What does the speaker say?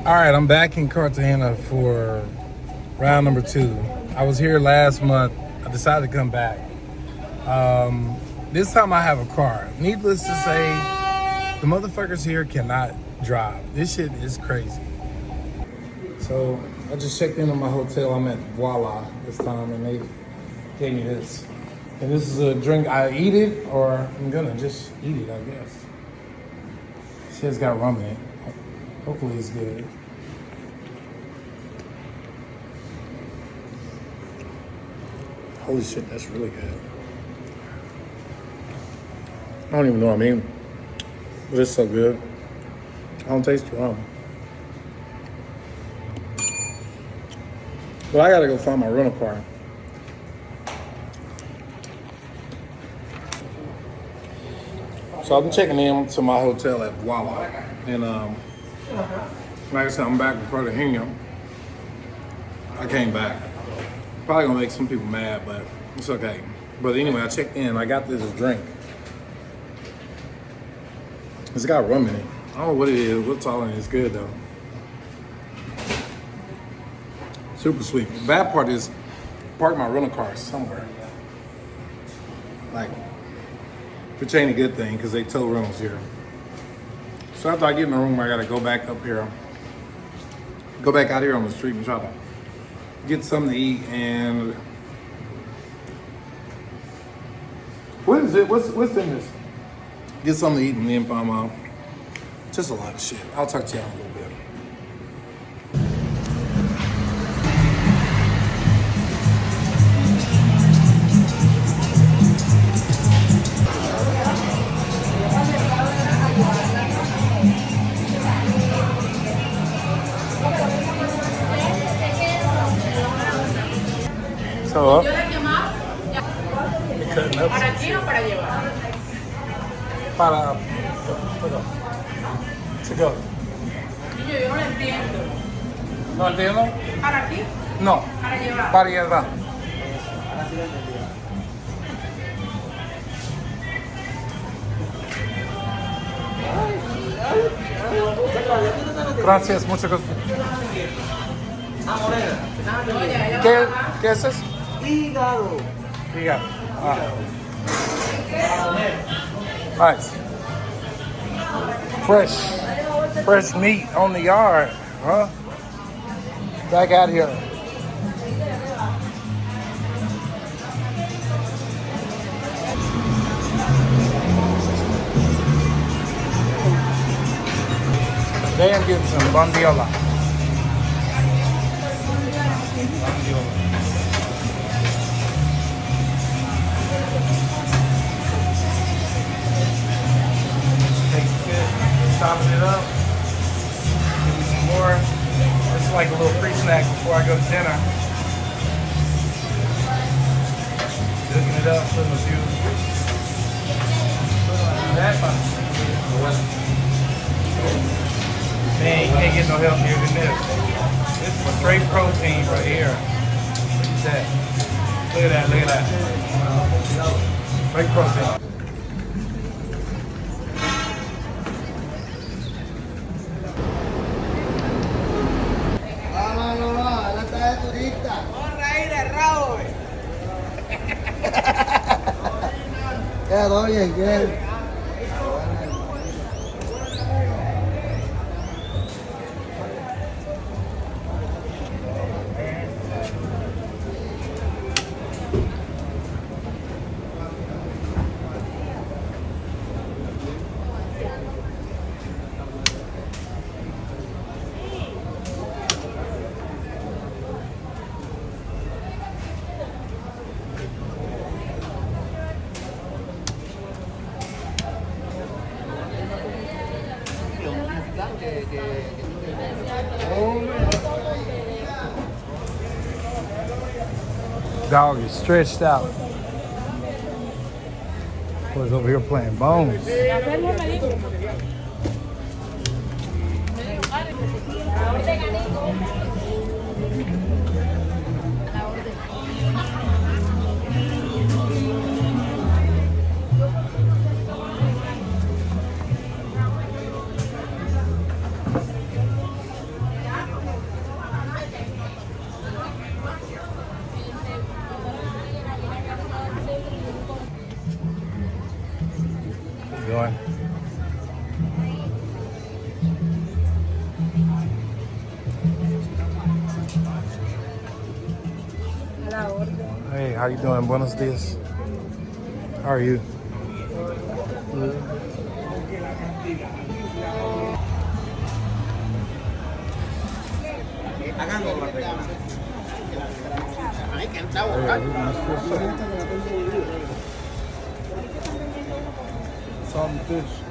All right, I'm back in Cartagena for round number 2. I was here last month. I decided to come back. This time I have a car. Needless to say, the motherfuckers here cannot drive. This shit is crazy. So I just checked in on my hotel. I'm at Voila this time, and they gave me this. And this is a drink. I eat it, or I'm gonna just eat it, I guess. Shit's got rum in it. Hopefully it's good. Holy shit, that's really good. I don't even know what I mean, but it's so good. I don't taste the rum. But I gotta go find my rental car. So I've been checking in to my hotel at Voila. And like I said, I'm back in Cartagena. I came back. Probably gonna make some people mad, but it's okay. But anyway, I checked in. I got this drink. It's got rum in it. I don't know what it is. What's all in it? It's good though. Super sweet. The bad part is, park my rental car somewhere. Like, which ain't a good thing because they tow rentals here. So after I get in the room, I gotta go back up here, go back out here on the street and try to get something to eat. And what is it? What's in this? Get something to eat and then find out. Just a lot of shit. I'll talk to y'all in a little bit. So, ¿para aquí o para llevar? Para to go. Yo no lo entiendo. ¿No entiendo? ¿Para aquí? No. Para llevar. Para llevar. Gracias, muchas gracias. ¿Qué es eso? Hígado. Hígado. Nice. Fresh meat on the yard, huh? Back out here. Today I'm getting some bandiola. Chopping it up, give me some more. It's like a little pre-snack before I go to dinner. Cooking it up, putting a few. That much. Man, you can't get no healthier than this. This is straight protein right here. Look at that. Look at that, look at that. Straight protein. Ya, todo bien, ¿qué? Dog is stretched out. Boy's over here playing bones. Going. Hey, how you doing? Buenos dias. How are you? Salt and fish.